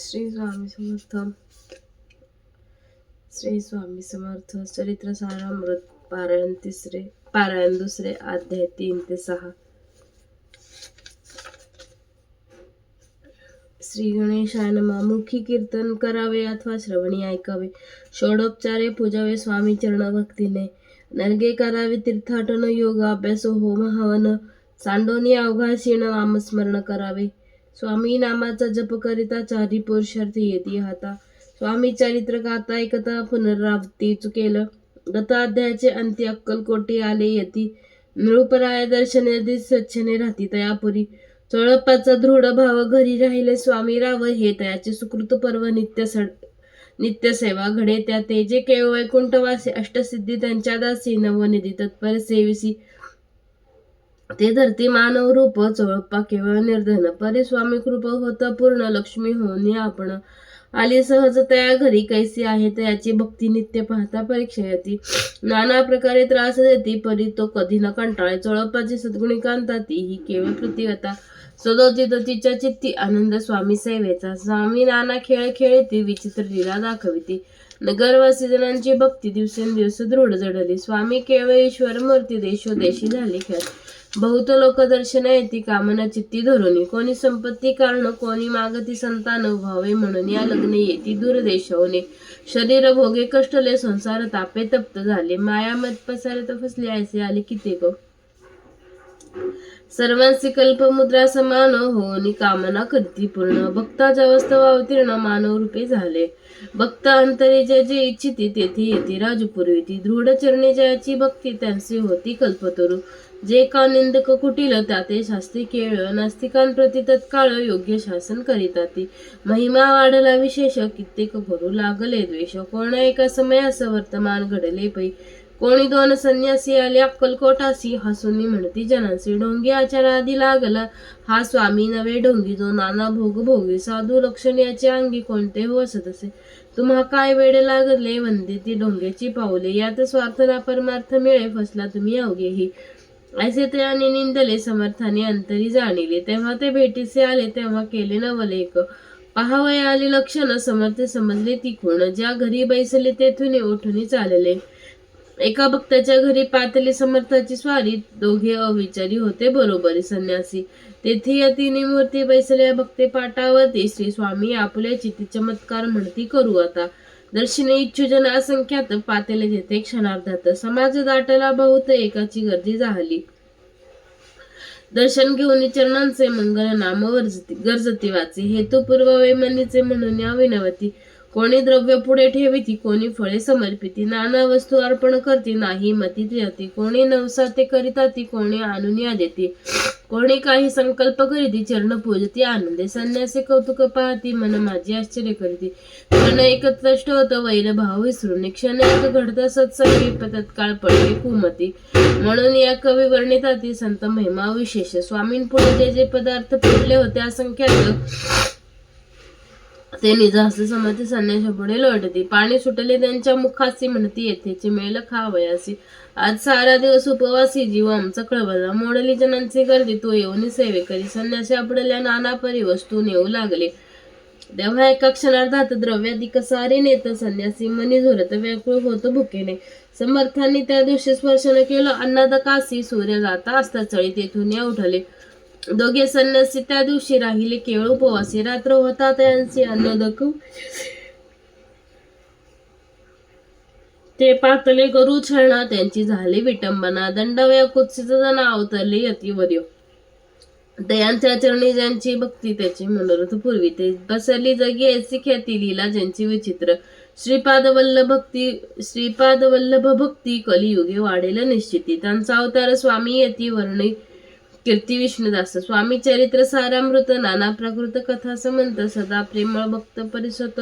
श्री स्वामी समर्थ. श्री स्वामी समर्थ. चरित्र सारामृत. पारायण दुसरे. अध्याय 3 ते 6. श्री गणेशाय नमः. मुखी कीर्तन करावे अथवा श्रवणी ऐकावे. षोडोपचारे पूजावे स्वामी चरण भक्तीने. नरगे करावे तीर्थाटन योग अभ्यास होम हवन. सांडोनी अवघा क्षीण नामस्मरण करावे. स्वामी नामाचा जप करिता चारी पुरुषार्थी येती हाता. स्वामी चरित्र गाता ऐकता पुनरावृत्ती चुकेल. गत अध्यायाचे अंती अक्कलकोटी आले येती. नृपराय दर्शने स्वच्छने राहती तयापुरी. चोळप्पाचा दृढ भाव घरी राहिले स्वामी राव हे तयाचे सुकृत पर्व नित्य सेवा घडे त्या तेजे केवळ वैकुंठवासी अष्टसिद्धी त्यांच्या दासी नवनिधी तत्पर सेविसी. ते धरती मानव रूप चोळप्पा केवळ निर्धन परे स्वामी कृप होत पूर्ण लक्ष्मी होऊन आपण आली सहज तया घरी. कैसी आहे तयाची भक्ती नित्य पाहता परीक्षा येती. नाना प्रकारे त्रास देती परी तो कधी न कंटाळे. चोळप्पाची सद्गुणी कांता ती ही केवळ प्रतिवता. सदोचित तिच्या चित्ती आनंद स्वामी सेवेचा. स्वामी नाना खेळ खेळती विचित्र लीला दाखविती. नगरवासी जणांची भक्ती दिवसेंदिवस दृढ जडली. स्वामी केवळ ईश्वर मूर्ती देशोदेशी झाली ख्यात. बहुत लोक दर्शन येती कामना चित्ती धरुनी. कोणी संपत्ती कारण कोणी मागती संतान व्हावे म्हणून या लग्न येती दूरदेशवने. शरीर भोगे कष्टले संसार तापे तप्त झाले. मायामत पसारत फसले ऐसे आले कित्येक. सर्वांची कल्पमुद्रा समान होऊन कामना करती पूर्ण. भक्ताच्या वास्तव अवतीर्ण मानव रूपे झाले. भक्त अंतरी जे जे इच्छिती तेथे येते राजपुरविती. दृढ चरणी जयाची भक्ती त्यांची होती कल्पतरू. जे का निंदक कुटील त्याते शास्त्री केळ. नास्तिकांप्रती तत्काळ योग्य शासन करीताती. महिमा वाढला विशेष कित्येक भरू लागले द्वेष. कोणा एका समयास वर्तमान घडले पै. कोणी दोन संन्यासी आले अक्कलकोटासी. हसूनी म्हणती जनांसी ढोंगी आचारादी लागला हा स्वामी नवे ढोंगी. जो नाना भोग भोगी साधू लक्षण याचे अंगी कोणते हो असतसे. तुम्हा काय वेळ लागले वंदे ती ढोंग्याची पावले. यात स्वार्थ ना परमार्थ मिळे फसला तुम्ही अवघेही. ऐसे त्याने निंदले समर्थाने अंतरी जाणिले. तेव्हा ते भेटीसे आले तेव्हा केले नवलेख. पहावय आले लक्षण समर्थ समजले ती खूण. ज्या घरी बैसले तेथून उठून चालले. एका भक्ताच्या घरी पातली समर्थाची स्वारी. दोघे अविचारी होते बरोबरी संन्यासी. तेथे यतीने मूर्ती बैसल्या भक्ते पाटावरती. श्री स्वामी आपल्या चिती चमत्कार म्हणती करू आता. दर्शने इच्छुजन असंख्यात पातेले तेथे क्षणार्धात. समाज दाटला बहुत एकाची गर्दी झाली. दर्शन घेऊन चरणांचे मंगल नाम गरजती वाचे. हेतुपूर्व वैमनीचे म्हणून अविनवती. कोणी द्रव्य पुढे ठेविती कोणी फळे समर्पिती. नाना वस्तू अर्पण करती नाही मती त्रियती. कोणी नवसाते करिताती कोणी आणून देती. कोणी काही संकल्प करीती चरण पूजती आनंदे. संन्यासी कौतुक पाहती मन माझी आश्चर्य करीती. क्षण एक तष्ट होत वैर भाव विसरून. क्षण एक घडत सत्संगी तत्काळ पडली कुमती. म्हणून या कवी वर्णिताती संत महिमा विशेष. स्वामींपुढे जे जे पदार्थ पडले होते असंख्यात ते निजास समती संन्याशापुढे लोटती. पाणी सुटले त्यांच्या मुखासी म्हणती येथेचे मेल खावयासी. आज सारा दिवस उपवासी जीव आमचा कळवला. मोडली जनांची गर्दी तो येऊन सेवे करी. संन्याशापुढल्या नाना परी वस्तू नेऊ लागले. तेव्हा एका क्षणार्धात द्रव्याधिक सारे नेत. संन्यासी मनी झोरत व्याकुळ होत भुकेने. समर्थांनी त्या दिवशी स्पर्शन केलं अन्नदकासी. सूर्य जाता असता चळी तेथून या उठले. दोघे संन्यासी त्या दिवशी राहिले केवळ उपवासी. रात्र होता त्यांची अन्नदक ते पातले करू छळणा त्यांची झाली विटंबना. दंडव्या कुत्सित जना अवतरले यतिवर्य. दयांच्या चरणी ज्यांची भक्ती त्याचे मनोरथ पूर्वी ते. पसरली जगी ऐसी ख्याती लीला ज्यांची विचित्र. श्रीपाद वल्लभ भक्ती कलियुगे वाढेल निश्चिती. त्यांचा अवतार स्वामी येती वर्णी कीर्ती विष्णुदास. स्वामी चरित्र सारामृत नाना प्राकृत कथा समंत. सदा प्रेमळ भक्त परिसत.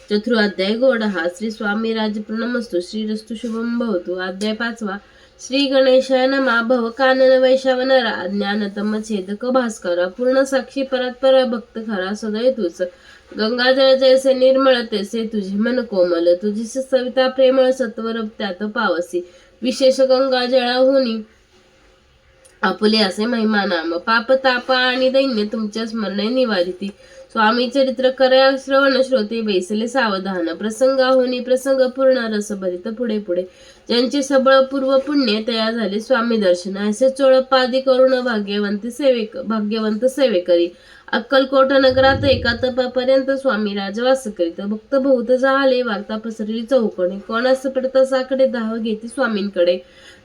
चतुर्ध्याय गोड हा. श्री स्वामी राज प्रणमस्तु. श्रीरस्तु शुभम भवतु. अध्याय 5. श्री गणेशाय नमः. भव कानन वैशावनरा. ज्ञानतम छेदक भास्करा. पूर्ण साक्षी परात्परा भक्त खरा सदय तूच. गंगाजळ जैसे निर्मळ तैसे तुझे मन कोमल. तुझी सविता प्रेमळ सत्वर त्यात पावसी. विशेष गंगाजळाहुनी आपुले असे महिमा नाम. पाप ताप आणि दैन्य तुमच्या स्मरणे निवारिती. स्वामी चरित्र करया श्रवण श्रोते बैसले सावधान प्रसंगाहोनी प्रसंग पूर्ण रस भरित पुढे पुढे ज्यांचे सबळ पूर्व पुण्य तया झाले स्वामी दर्शन असे चोळपादी करुण भाग्यवंत सेवेकरी अक्कलकोट नगरात एका तपापर्यंत स्वामी राजवास करीत भक्त बहुत झाले वार्ता पसरली चौकोनी कोणास पडता साकडे धाव घेते स्वामींकडे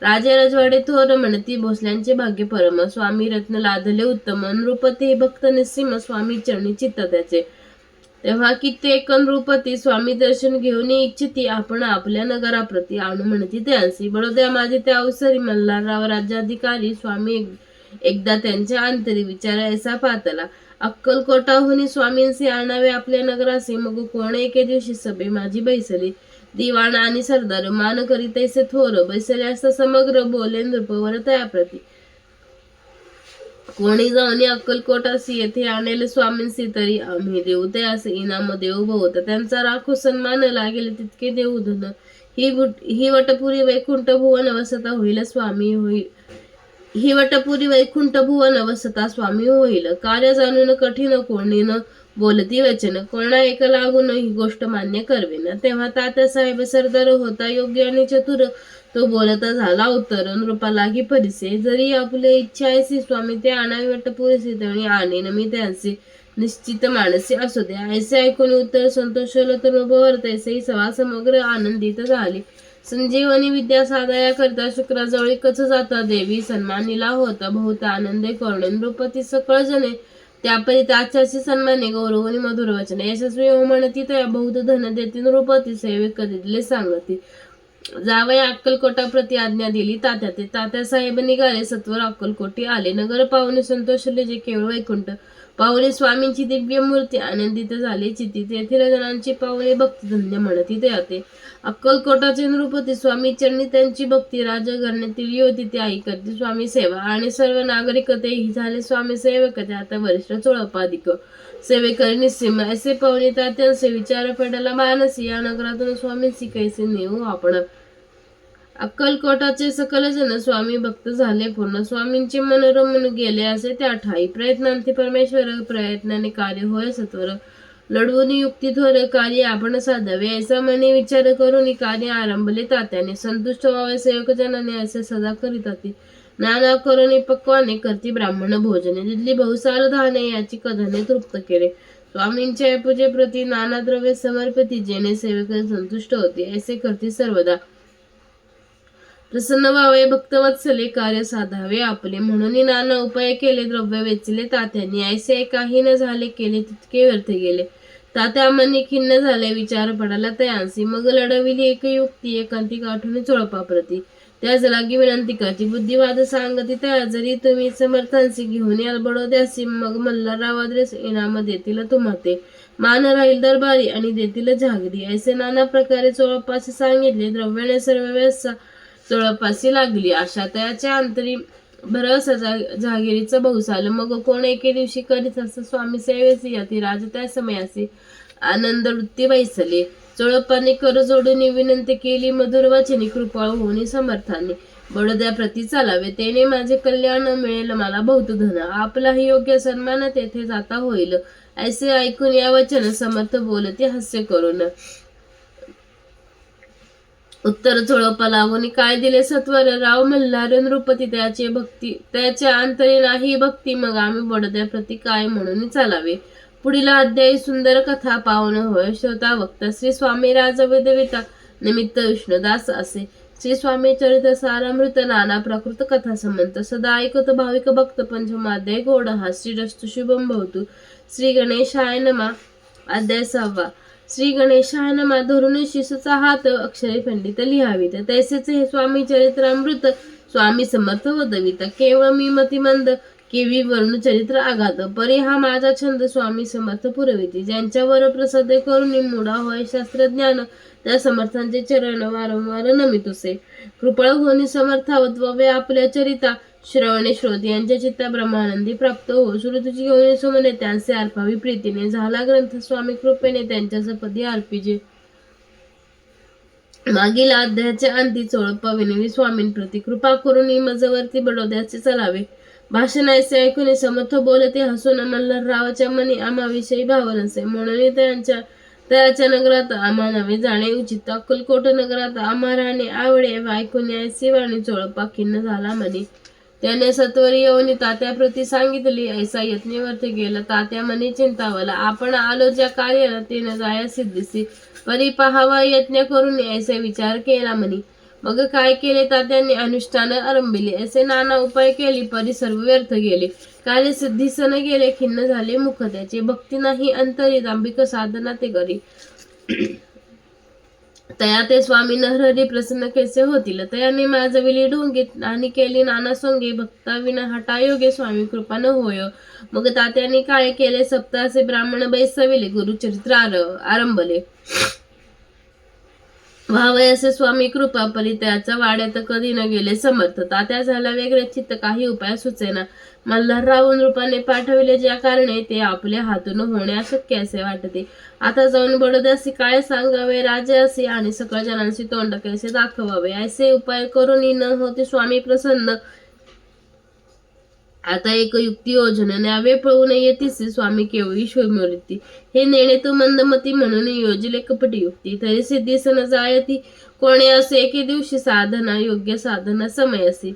राजे राजवाडे थोर म्हणती भोसल्यांचे भाग्य परम स्वामी रत्न लादले उत्तम नृपती भक्त निस्सीम स्वामी चरणी चित्त त्याचे तेव्हा कित्येक नृपती स्वामी दर्शन घेऊन इच्छिती आपण आपल्या नगराप्रती आणू म्हणती त्यांसी बडोद्या माझे त्या अवसरी मल्हारराव राज्याधिकारी स्वामी एकदा त्यांच्या अंतरी विचारायचा पातला अक्कलकोटाहून स्वामींचे आणावे आपल्या नगरासे मग कोण एके दिवशी सभे माझी बैसली दिवाण आणि सरदार मान करीतैसे थोर बैसले असता समग्र बोले नृपवर त्याप्रती कोणी जाऊन अक्कलकोटासी येथे आणेल स्वामींसी तरी आम्ही देऊ ते असे इनाम देऊ बहुत त्यांचा राखो सन्मान लागेल तितके देऊ धन ही वटपुरी वैकुंठ भुवन वसता होईल स्वामी होईल ही वटपुरी वैकुंठ भुवन वसता स्वामी होईल कार्य जाणून कठीण कोणी न बोलती वचन कोणा एक लागून ही गोष्ट मान्य करवेन तेव्हा तात्यासाहेब सरदार होता योग्य आणि चतुर तो बोलता झाला उत्तर नृपा लागी परिसे जरी आपले इच्छा ऐसी स्वामी ते आणावे वटपुरीसी तरी आणेन मी त्यांचे निश्चित मानसी असू द्या ऐसे ऐकून उत्तर संतोषलं तर नृपवर तैसेही सभा समग्र आनंदित झाली संजीवनी विद्या साधया करता शुक्राजवळी कच जाता देवी सन्मानिला होता बहुत आनंदे करुणे नृपती सकळ जने त्यापरी त्याच्याशी सन्माने गौरवनी मधुर वचन यशस्वी हो म्हणती त्या बहुत धन देती नृपती सेवेक दिले सांगती जावया अक्कलकोटा प्रति आज्ञा दिली तात्या ते तात्यासाहेब निघाले सत्वर अक्कलकोटी आले नगर पाहुणे संतोषले जे केवळ वैकुंठ पाहुणे स्वामींची दिव्य मूर्ती आनंदित झाले चित्ती तेथील जणांची पाहुणे भक्ती धन्य म्हणती ते आते अक्कलकोटाचे नृपती स्वामी चरणी त्यांची भक्ती राजघराण्यातील होती ती आई करते स्वामी सेवा आणि सर्व नागरिक तेही झाले स्वामी सेवक ते आता वरिष्ठ चोळपाधिक सेवेकरी निस्सीम ऐसे पाहुणे तात्यांचे विचार पडला मानसी या नगरातून स्वामींची कैसे नेऊ आपण अक्कलकोटाचे सकल जन स्वामी भक्त झाले पूर्ण स्वामींचे मनोरमन गेले असे त्या ठाई प्रयत्नांती परमेश्वर प्रयत्नाने कार्य होय सत्वर लढवून युक्ती थोर कार्य आपण साधावे ऐसा मने विचार करून कार्य आरंभले तात्याने संतुष्ट व्हावे सेवक जनाने असे सदा करीत नाना करून पक्वाने करती ब्राह्मण भोजने जिथली बहुसार धाने याची कथाने तृप्त केले स्वामींच्या पूजेप्रती नाना द्रव्य समर्पिती जेणे सेवक संतुष्ट होते ऐसे करती सर्वदा प्रसन्न व्हावे भक्तवत्सले कार्य साधावे आपले म्हणून नाना उपाय केले द्रव्य वेचले तात्यांनी ऐसे काही न झाले केले तितके व्यर्थ गेले तात्या मनी खिन्न झाले विचार पडाला तयांसी मग लढविली एक युक्ती एकांतिक आठवणी चोळपाप्रती त्याच लागी विनंती करती बुद्धिवाद सांगती त्या जरी तुम्ही समर्थांशी घेऊन याल बडोद्यासी मग मल्हाररावाद्रेस इनाम देतील तुम्हाते मान राहील दरबारी आणि देतील झागरी ऐसे नाना प्रकारे चोळपाशी सांगितले द्रव्याने सर्व व्यवस्था चोळपासी लागली अशा त्याच्या अंतरी भरस जहागिरीचं बहुसाल मग कोण एके दिवशी करीत असं स्वामी सेवेसी याती राज त्या समयासी आनंद वृत्ती बैसले चोळपाने कर जोडून विनंती केली मधुर वचनी कृपाळ होऊन समर्थाने बडोद्या प्रती चालावे त्याने माझे कल्याण मिळेल मला बहुत धन आपलाही योग्य सन्मान तेथे जाता होईल ऐसे ऐकून या वचन समर्थ बोलते हास्य करून उत्तर चोळपा लागून काय दिले सत्वर राव मल्हार नृपती त्याचे भक्ती त्याच्या अंतरी नाही भक्ती मग आम्ही बडोद्या प्रती काय म्हणून चालावे पुढील अध्यायी सुंदर कथा पावन होय श्रोता वक्ता श्री स्वामी राजविदविता निमित्त विष्णुदास असे श्री स्वामी चरित सारामृत नाना प्राकृत कथा संबंध सदा ऐकत भाविक भक्त पंचमाध्याय गोड हा श्रीरस्तु शुभम भवतु श्री गणेशाय नमा अध्याय 6 श्री गणेशाय नमा धरून शिसूचा हात अक्षरे पंडित लिहावीत तैसेच हे स्वामी चरित्रामृत स्वामी समर्थ वदवित केवळ मी मतिमंद केवी वर्ण चरित्र आघात परी हा माझा छंद स्वामी समर्थ पुरविती ज्यांच्यावर प्रसाद करून मुडा होय शास्त्रज्ञान त्या समर्थांचे चरण वारंवार नमितुसे कृपळ होनी समर्थावत्वे आपल्या चरिता श्रवणे श्रोत यांच्या चित्ता ब्रह्मानंदी प्राप्त हो श्रुतीची घेऊन सुमने त्यांचे अर्पावी प्रीतीने झाला ग्रंथ स्वामी कृपेने त्यांच्या सपदी अर्पिजे मागील अध्यायाच्या अंती चोळप्पा विनवी स्वामींप्रती कृपा करून मजवरती बडोद्याचे चलावे भाषण ऐसे ऐकून समर्थ बोलते हसून मल्हाररावाच्या मनी आम्हाविषयी भाव नसे, म्हणून तयाच्या नगरात आम्हा नवे जाणे उचित. अक्कलकोट नगरात आम्हा राहणे आवडे, ऐकून ऐसी वाणी चोळपा खिन्न झाला म्हणे. त्याने सत्वरी येऊन तात्याप्रती सांगितली, ऐसा यत्न व्यर्थ गेला. तात्या म्हणे चिंतावला, आपण आलो ज्या कार्याला ते न जाया सिद्धीसी, परी पहावा यत्न करून ऐसे विचार केला म्हणे. मग काय केले तात्यांनी अनुष्ठान आरंभिले, असे नाना उपाय केले, परी सर्व व्यर्थ गेले. कार्य सिद्धीस न गेले, खिन्न झाले मुख त्याचे. भक्ती नाही अंतरी, दांभिक साधना ते करी. तया ते स्वामी नरहरी प्रसन्न कैसे होतील. तयाने माजविली ढोंगीत आणि केली नाना सोंगे, भक्ता विना हटायोगे स्वामी कृपा न होय. मग तात्यांनी काय केले, सप्तासे ब्राह्मण बैसविले, गुरुचरित्र आरंभले. व्हावय असे स्वामी कृपा, परी त्याच्या वाड्यात कधी न गेले समर्थ. तात्या झाला वेगळे चित्त, काही उपाय सुचेना. मल्हाररावून रूपाने पाठविले, ज्या कारणे ते आपल्या हातून होणे अशक्य असे वाटते. आता जाऊन बडोद्यासी काय सांगावे, राजासी आणि सकळ जनांशी तोंड कैसे दाखवावे. ऐसे उपाय करून न होते स्वामी प्रसन्न. आता एक युक्ती योजन न्यावे, पळून येतीस स्वामी केवळी शोमृती. हे नेणे तो मंदमती, म्हणून योजिले कपटी युक्ती. तरी सिद्धीस न जायती कोणे असे, एके दिवशी साधना योग्य साधना समयासी,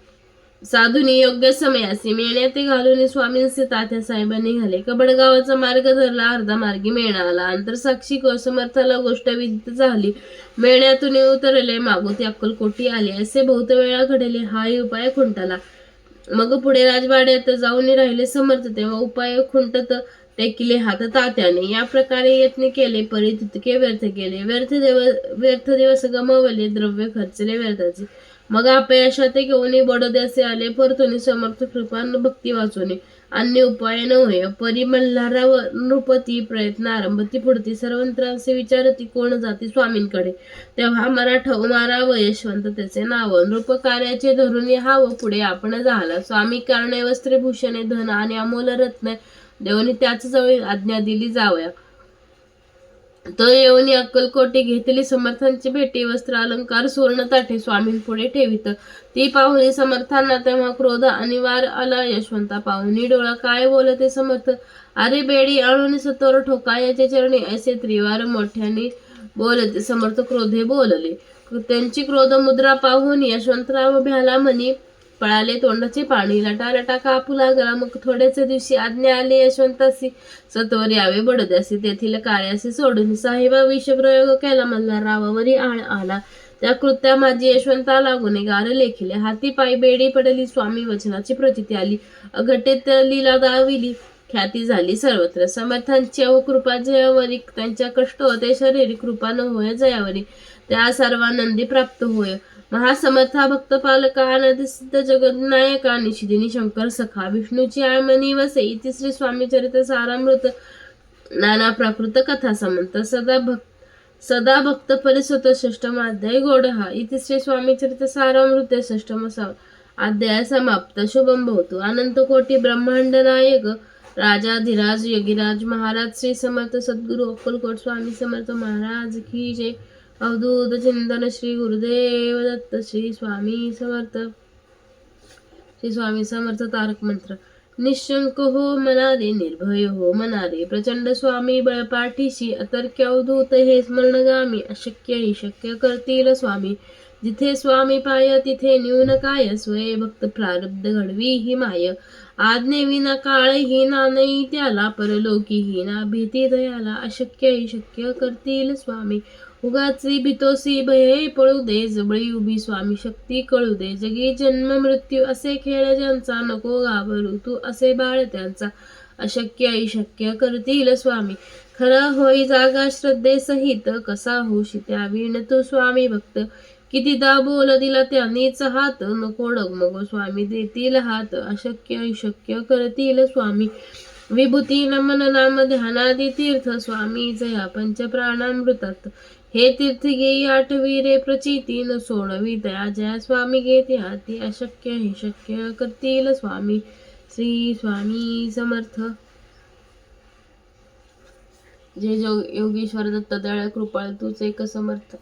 साधुनी योग्य समयासी. मेण्या ते घालून स्वामींचे तात्या साहेबांनी घाले. कबडगावाचा मार्ग धरला, अर्धा मार्गी मेणा आला. अंतरसाक्षी समर्थाला गोष्ट विदित झाली. मेण्यातून उतरले, मागोती अक्कलकोटी आले. असे बहुत वेळा घडले, हाही उपाय खुंटला. मग पुढे राजवाड्यात जाऊन राहिले समर्थ, तेव्हा उपाय खुंटत टेकिले हात तात्याने. या प्रकारे यत्न केले, परी तितके व्यर्थ केले. व्यर्थ दिवस गमवले, द्रव्य खर्चले व्यर्थाचे. मग अपयशात घेऊन बडोद्याचे आले, परतून समर्थ कृपान भक्ती वाचवणे, अन्य उपाय न होय. परी मल्हारराव नृपती प्रयत्न आरंभती पुढती, सर्वंत्रांचे विचारती कोण जाती स्वामींकडे. तेव्हा मराठा उमाराव यशवंत त्याचे नाव, नृप कार्याचे धरून हाव पुढे आपण झाला. स्वामी कारणे वस्त्रभूषणे धन आणि अमोल रत्न देऊन त्याच जवळ आज्ञा दिली जावया. तो येऊन अक्कलकोटी घेतली, समर्थांची भेटी, वस्त्र अलंकार सुवर्ण ताठे स्वामी पुढे ठेवित. ती पाहुणी समर्थांना तेव्हा क्रोध आणि वार आला. यशवंता पाहुणी डोळा, काय बोलते समर्थ. अरे बेडी आणून सत्वर ठोकायाचे चरणी, ऐसे त्रिवार मोठ्याने बोलते. समर्थ क्रोधे बोलले. त्यांची क्रोध मुद्रा पाहून यशवंतराव भ्याला म्हणी, पळाले तोंडाचे पाणी, लटालटा कापू लागला. मग थोड्याच दिवशी आज्ञा आली यशवंतासी, सत्वर यावे बडोद्यासी. तेथील कार्यासी सोडून साहेबा विषप्रयोग केला, मल्हाररावावरी आळ आला. त्या कृत्या माझी यशवंता लागून गार लेखिले. हाती पायी बेडी पडली, स्वामी वचनाची प्रचिती आली. अघटित लीला दाविली, ख्याती झाली सर्वत्र. समर्थांची कृपा जयावरी, त्यांच्या कष्ट होते शरीरी, कृपा न होय जयावरी, त्या सर्वानंदी प्राप्त होय. महासमर्था भक्त पालका, आनंद सिद्ध जगन्नायका, निशिदिनी शंकर सखा, विष्णूची आळमनी वसे. इति श्री स्वामी चरित सारामृत, नाना प्राकृत कथा समंत. सदा भक्त परिसुत, षष्टम अध्याय गोड हा. इति श्री स्वामी चरित सारामृत, षष्टम अध्याय समाप्त. शुभम भवतु. अनंत कोटी ब्रह्मांड नायक राजाधिराज योगीराज महाराज श्री समर्थ सद्गुरु अक्कलकोट स्वामी समर्थ महाराज की जय. अवधूत चिंतन श्री गुरुदेव दत्त. श्री स्वामी समर्थ. श्री स्वामी समर्थ तारक मंत्र. निशंक हो मनारे, निर्भय हो मनारे, प्रचंड स्वामी बळ पाठीशी, अतर्क्य अवधूत हे स्मरणगामी, अशक्य ही शक्य करतील स्वामी. जिथे स्वामी पाय तिथे न्यून काय, स्वय भक्त प्रारब्ध घडवी ही माय. आज्ञे विना काळ ही नाही त्याला, परलोकी ही ना भीती दयाला, अशक्य ही शक्य करतील स्वामी. उगाची भीतोसी भये पळू दे, जबळी उभी स्वामी शक्ती कळू दे. जगी जन्म मृत्यू असे खेळ ज्यांचा, नको घाबरू तू असे बाळ त्यांचा. अशक्य शक्य करतील स्वामी. खरा होई जागा श्रद्धे सहित, कसा होशी त्या विण तू स्वामी भक्त. कितीदा बोल दिला त्यांनीच हात, नको डगमगो स्वामी देतील हात. अशक्य शक्य करतील स्वामी. विभूती नमन नाम ध्यानादी तीर्थ, स्वामी जया पंच प्राणामृतात. हे तीर्थ घेई आठवी रे प्रचिती, न सोडवी तया जया स्वामी घेते हाती. अशक्य हे शक्य करतील स्वामी. श्री स्वामी समर्थ. जय योगेश्वर दत्त दयाळ कृपाळ तूच एक समर्थ.